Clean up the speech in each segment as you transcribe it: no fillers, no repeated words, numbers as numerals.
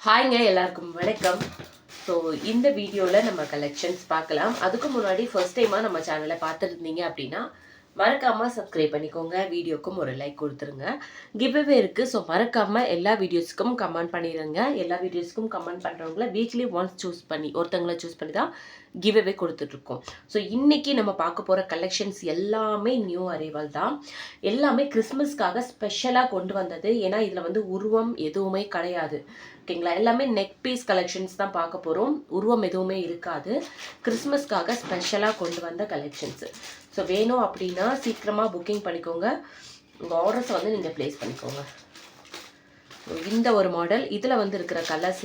ஹாய்ங்க, எல்லாருக்கும் வணக்கம். ஸோ இந்த வீடியோவில் நம்ம கலெக்ஷன்ஸ் பார்க்கலாம். அதுக்கு முன்னாடி ஃபர்ஸ்ட் டைமாக நம்ம சேனலை பார்த்துருந்தீங்க அப்படின்னா மறக்காமல் சப்ஸ்கிரைப் பண்ணிக்கோங்க. வீடியோக்கும் ஒரு லைக் கொடுத்துருங்க. கிவ்அவே இருக்குது. ஸோ மறக்காமல் எல்லா வீடியோஸ்க்கும் கமெண்ட் பண்ணிடுங்க. எல்லா வீடியோஸ்க்கும் கமெண்ட் பண்ணுறவங்கள வீக்லி ஒன்ஸ் ஒருத்தங்களை சூஸ் பண்ணி தான் கிவ்அவே கொடுத்துட்ருக்கோம். ஸோ இன்றைக்கி நம்ம பார்க்க போகிற கலெக்ஷன்ஸ் எல்லாமே நியூ அரைவல் தான். எல்லாமே கிறிஸ்மஸ்க்காக ஸ்பெஷலாக கொண்டு வந்தது. ஏன்னா இதில் வந்து உருவம் எதுவுமே கிடையாது. ஓகேங்களா? எல்லாமே நெக் பீஸ் கலெக்ஷன்ஸ் தான் பார்க்க போகிறோம். உருவம் எதுவுமே இருக்காது. கிறிஸ்மஸ்க்காக ஸ்பெஷலாக கொண்டு வந்த கலெக்ஷன்ஸு. ஸோ வேணும் அப்படின்னா சீக்கிரமாக புக்கிங் பண்ணிக்கோங்க. உங்கள் ஆர்டர்ஸை வந்து நீங்கள் ப்ளேஸ் பண்ணிக்கோங்க. இந்த ஒரு மாடல், இதில் வந்து இருக்கிற கலர்ஸ்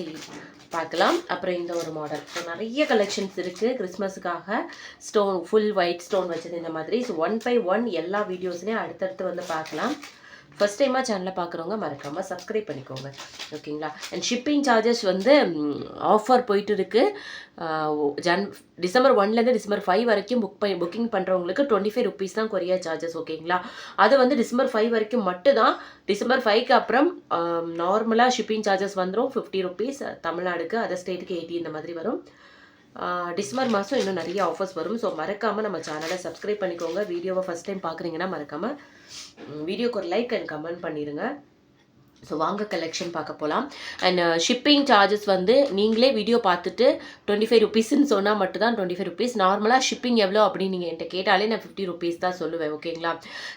பார்க்கலாம். அப்புறம் இந்த ஒரு மாடல். ஸோ நிறைய கலெக்ஷன்ஸ் இருக்குது கிறிஸ்மஸுக்காக. ஸ்டோன், ஃபுல் ஒயிட் ஸ்டோன் வச்சது இந்த மாதிரி. ஸோ 1 by 1 எல்லா வீடியோஸ்லேயும் அடுத்தடுத்து வந்து பார்க்கலாம். ஃபஸ்ட் டைமாக சேனலை பார்க்குறவங்க மறக்காமல் சப்ஸ்கிரைப் பண்ணிக்கோங்க. ஓகேங்களா? அண்ட் ஷிப்பிங் சார்ஜஸ் வந்து ஆஃபர் போயிட்டு இருக்குது. டிசம்பர் 1லேருந்து டிசம்பர் 5 வரைக்கும் புக்கிங் பண்ணுறவங்களுக்கு 25 rupees தான் கொரியர் சார்ஜஸ். ஓகேங்களா? அது வந்து டிசம்பர் 5 வரைக்கும் மட்டும்தான். டிசம்பர் 5க்கு அப்புறம் நார்மலாக ஷிப்பிங் சார்ஜஸ் வந்துடும் 50 rupees தமிழ்நாடுக்கு, அதர் ஸ்டேட்டுக்கு 80 இந்த மாதிரி வரும். டிசம்பர் மாதம் இன்னும் நிறைய ஆஃபர்ஸ் வரும். ஸோ மறக்காமல் நம்ம சேனலை சப்ஸ்கிரைப் பண்ணிக்கோங்க. வீடியோவை ஃபஸ்ட் டைம் பார்க்குறீங்கன்னா மறக்காமல் வீடியோக்கு ஒரு லைக் அண்ட் கமெண்ட் பண்ணிடுங்க. ஸோ வாங்க கலெக்ஷன் பார்க்க போகலாம். அண்ட் ஷிப்பிங் சார்ஜஸ் வந்து நீங்களே வீடியோ பார்த்துட்டு 25 rupeesன்னு சொன்னால் மட்டும்தான் 25 rupees. நார்மலாக ஷிப்பிங் எவ்வளோ அப்படின்னு நீங்கள் என்கிட்ட கேட்டாலே நான் 50 rupees தான் சொல்லுவேன். ஓகேங்களா?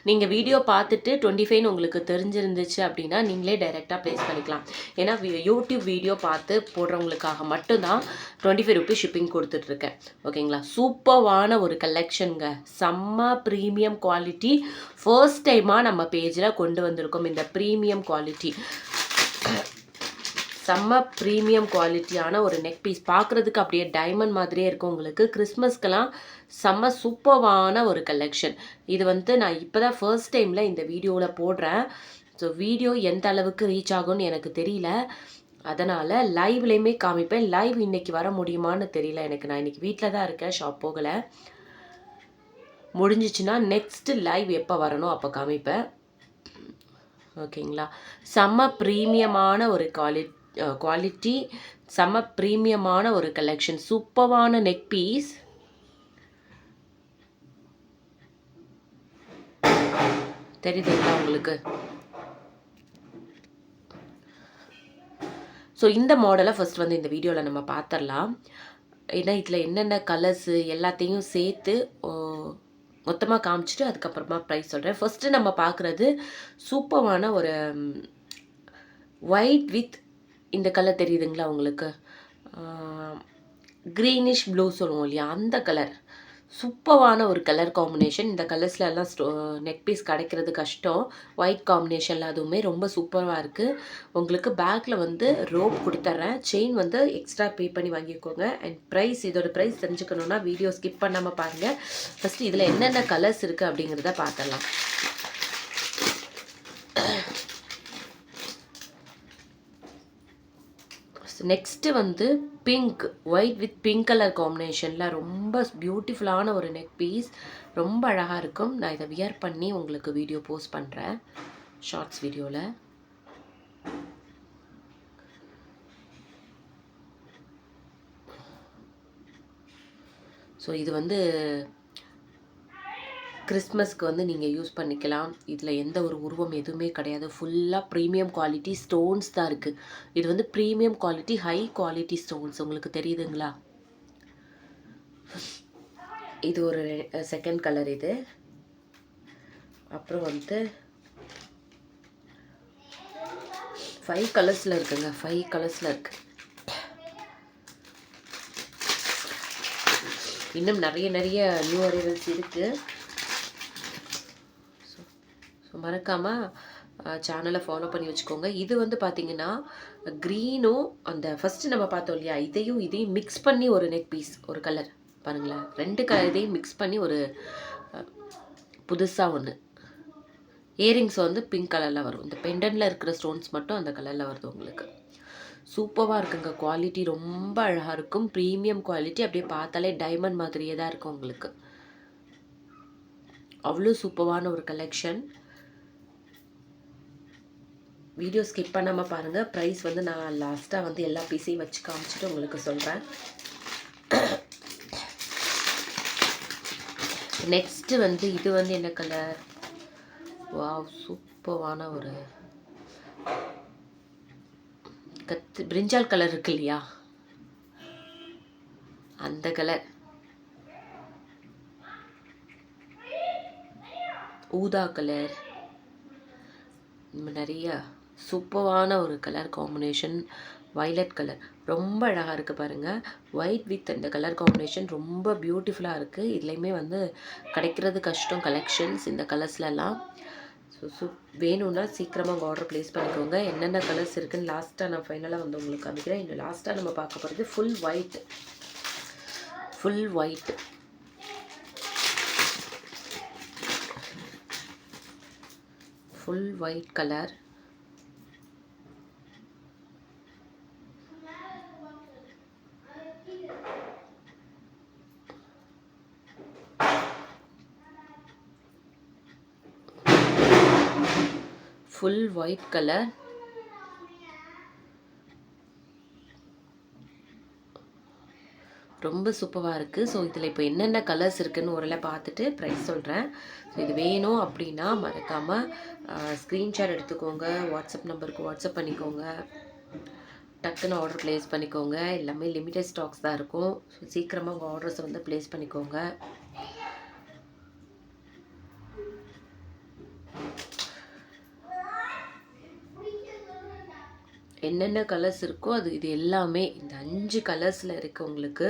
நீங்கள் வீடியோ பார்த்துட்டு 25ன்னு உங்களுக்கு தெரிஞ்சிருந்துச்சு அப்படின்னா நீங்களே டைரெக்டாக ப்ளேஸ் பண்ணிக்கலாம். ஏன்னா யூடியூப் வீடியோ பார்த்து போடுறவங்களுக்காக மட்டும்தான் 25 rupees ஷிப்பிங் கொடுத்துட்ருக்கேன். ஓகேங்களா? சூப்பர்வான ஒரு கலெக்ஷனுங்க. செம்ம ப்ரீமியம் குவாலிட்டி. ஃபர்ஸ்ட் டைமாக நம்ம பேஜில் கொண்டு வந்திருக்கோம் இந்த ப்ரீமியம் குவாலிட்டி. செம்ம ப்ரீமியம் குவாலிட்டியான ஒரு நெக் பீஸ். பார்க்குறதுக்கு அப்படியே டைமண்ட் மாதிரியே இருக்கும் உங்களுக்கு. கிறிஸ்மஸ்க்கெலாம் செம்ம சூப்பர்வான ஒரு கலெக்ஷன். இது வந்து நான் இப்போ தான் ஃபர்ஸ்ட் டைமில் இந்த வீடியோவில் போடுறேன். ஸோ வீடியோ எந்த அளவுக்கு ரீச் ஆகும்னு எனக்கு தெரியல. அதனால் லைவ்லேயுமே காமிப்பேன். லைவ் இன்றைக்கி வர முடியுமான்னு தெரியல எனக்கு. நான் இன்றைக்கி வீட்டில் தான் இருக்கேன், ஷாப் போகலை. முடிஞ்சிச்சுன்னா நெக்ஸ்ட்டு லைவ் எப்போ வரணும் அப்போ காமிப்பேன். ஓகேங்களா? செம்ம ப்ரீமியமான ஒரு குவாலிட்டி, செம்ம ப்ரீமியமான ஒரு கலெக்ஷன். சூப்பர்வான neck piece. தெரியுதுங்களா உங்களுக்கு? ஸோ இந்த மாடலை ஃபஸ்ட் வந்து இந்த வீடியோவில் நம்ம பார்த்துடலாம். ஏன்னா இதில் என்னென்ன கலர்ஸு எல்லாத்தையும் சேர்த்து மொத்தமாக காமிச்சிட்டு அதுக்கப்புறமா ப்ரைஸ் சொல்கிறேன். ஃபஸ்ட்டு நம்ம பார்க்குறது சூப்பர்வான ஒரு ஒயிட் வித் இந்த கலர் தெரியுதுங்களா உங்களுக்கு? க்ரீனிஷ் ப்ளூ சொல்லுவோம் இல்லையா, அந்த கலர். சூப்பர்வான ஒரு கலர் காம்பினேஷன். இந்த கலர்ஸில் எல்லாம் நெக் பீஸ் கிடைக்கிறது கஷ்டம். ஒயிட் காம்பினேஷனில் அதுவுமே ரொம்ப சூப்பராக இருக்குது. உங்களுக்கு பேக்கில் வந்து ரோப் கொடுத்துட்றேன். செயின் வந்து எக்ஸ்ட்ரா பே பண்ணி வாங்கிக்கோங்க. அண்ட் ப்ரைஸ், இதோட ப்ரைஸ் தெரிஞ்சுக்கணுன்னா வீடியோ ஸ்கிப் பண்ணாமல் பாருங்கள். ஃபஸ்ட்டு இதில் என்னென்ன கலர்ஸ் இருக்குது அப்படிங்கிறத பார்த்துடலாம். நெக்ஸ்ட்டு வந்து pink, white with pink colour காம்பினேஷனில் ரொம்ப பியூட்டிஃபுல்லான ஒரு நெக் பீஸ். ரொம்ப அழகாக இருக்கும். நான் இதை வியர் பண்ணி உங்களுக்கு வீடியோ போஸ்ட் பண்ணுறேன் ஷார்ட்ஸ் வீடியோவில். ஸோ இது வந்து கிறிஸ்மஸ்க்கு வந்து நீங்கள் யூஸ் பண்ணிக்கலாம். இதில் எந்த ஒரு உருவம் எதுவுமே கிடையாது. ஃபுல்லாக ப்ரீமியம் குவாலிட்டி ஸ்டோன்ஸ் தான் இருக்குது. இது வந்து premium quality, high quality stones. உங்களுக்கு தெரியுதுங்களா? இது ஒரு செகண்ட் கலர். இது அப்புறம் வந்து 5 கலர்ஸில் இருக்குங்க. 5 கலர்ஸில் இருக்குது. இன்னும் நிறைய நியூ அரைவல்ஸ் இருக்குது. ஸோ மறக்காமல் சேனலை ஃபாலோ பண்ணி வச்சுக்கோங்க. இது வந்து பார்த்திங்கன்னா க்ரீனும் அந்த ஃபஸ்ட்டு நம்ம பார்த்தோம் இல்லையா, இதையும் மிக்ஸ் பண்ணி ஒரு நெக் பீஸ், ஒரு கலர் பாருங்களேன். 2 கலர் இதையும் மிக்ஸ் பண்ணி ஒரு புதுசாக ஒன்று. இயரிங்ஸ் வந்து பிங்க் கலரில் வரும். இந்த பெண்டனில் இருக்கிற ஸ்டோன்ஸ் மட்டும் அந்த கலரில் வருது உங்களுக்கு. சூப்பராக இருக்குங்க. குவாலிட்டி ரொம்ப அழகாக இருக்கும். Premium quality. அப்படியே பார்த்தாலே டைமண்ட் மாதிரியே தான் இருக்கும் உங்களுக்கு. அவ்வளோ சூப்பரான ஒரு கலெக்ஷன். வீடியோ ஸ்கிப் பண்ணாமல் பாருங்கள். ப்ரைஸ் வந்து நான் லாஸ்ட்டாக வந்து எல்லா பீஸையும் வச்சு காமிச்சிட்டு உங்களுக்கு சொல்கிறேன். நெக்ஸ்ட்டு வந்து இது வந்து என்ன கலர்? வாவ், சூப்பரான ஒரு பிரிஞ்சால் கலர் இருக்கு இல்லையா, அந்த கலர். ஊதா கலர், நிறைய சூப்பரான ஒரு கலர் காம்பினேஷன். வைலட் கலர் ரொம்ப அழகாக இருக்குது பாருங்கள். ஒயிட் வித் அந்த கலர் காம்பினேஷன் ரொம்ப பியூட்டிஃபுல்லாக இருக்குது. இதுலேயுமே வந்து கிடைக்கிறது கஷ்டம் கலெக்ஷன்ஸ் இந்த கலர்ஸ்லலாம். ஸோ வேணும்னா சீக்கிரமாக ஆர்டர் ப்ளேஸ் பண்ணிக்கோங்க. என்னென்ன கலர்ஸ் இருக்குதுன்னு லாஸ்ட்டாக நான் ஃபைனலாக வந்து உங்களுக்கு காமிக்கிறேன். இன்னும் லாஸ்ட்டாக நம்ம பார்க்க போகிறது full white. Full white, full white colour. Full white colour. ரொம்ப சூப்பராக இருக்குது. ஸோ இதில் இப்போ என்னென்ன கலர்ஸ் இருக்குதுன்னு ஓரளவு பார்த்துட்டு ப்ரைஸ் சொல்கிறேன். ஸோ இது வேணும் அப்படின்னா மறக்காமல் ஸ்க்ரீன்ஷாட் எடுத்துக்கோங்க. வாட்ஸ்அப் நம்பருக்கு வாட்ஸ்அப் பண்ணிக்கோங்க. டக்குன்னு ஆர்டர் ப்ளேஸ் பண்ணிக்கோங்க. எல்லாமே லிமிட்டட் ஸ்டாக்ஸ் தான் இருக்கும். ஸோ சீக்கிரமாக உங்கள் ஆர்டர்ஸை வந்து ப்ளேஸ் பண்ணிக்கோங்க. என்னென்ன கலர்ஸ் இருக்கோ இது எல்லாமே இந்த 5 கலர்ஸில் இருக்குது. உங்களுக்கு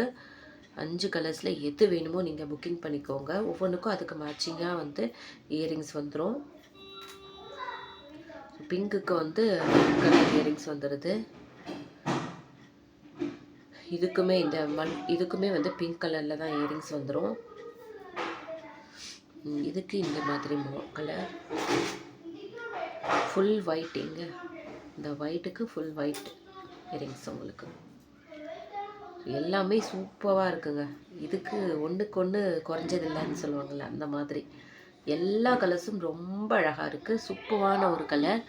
5 கலர்ஸில் எது வேணுமோ நீங்கள் புக்கிங் பண்ணிக்கோங்க. ஒவ்வொன்றுக்கும் அதுக்கு மேட்சிங்காக வந்து இயரிங்ஸ் வந்துடும். பிங்க்குக்கு வந்து கலர் இயரிங்ஸ் வந்துடுது. இதுக்குமே இதுக்குமே வந்து பிங்க் கலரில் தான் இயரிங்ஸ் வந்துடும். இதுக்கு இந்த மாதிரி கலர் ஃபுல் ஒயிட். இங்கே இந்த ஒயிட்டுக்கு ஃபுல் ஒயிட் இயரிங்ஸ் உங்களுக்கு எல்லாமே சூப்பராக இருக்குங்க. இதுக்கு ஒன்றுக்கு ஒன்று குறைஞ்சதில்லைன்னு சொல்லுவாங்கள்ல, அந்த மாதிரி எல்லா கலர்ஸும் ரொம்ப அழகாக இருக்குது. சூப்பரான ஒரு கலர்.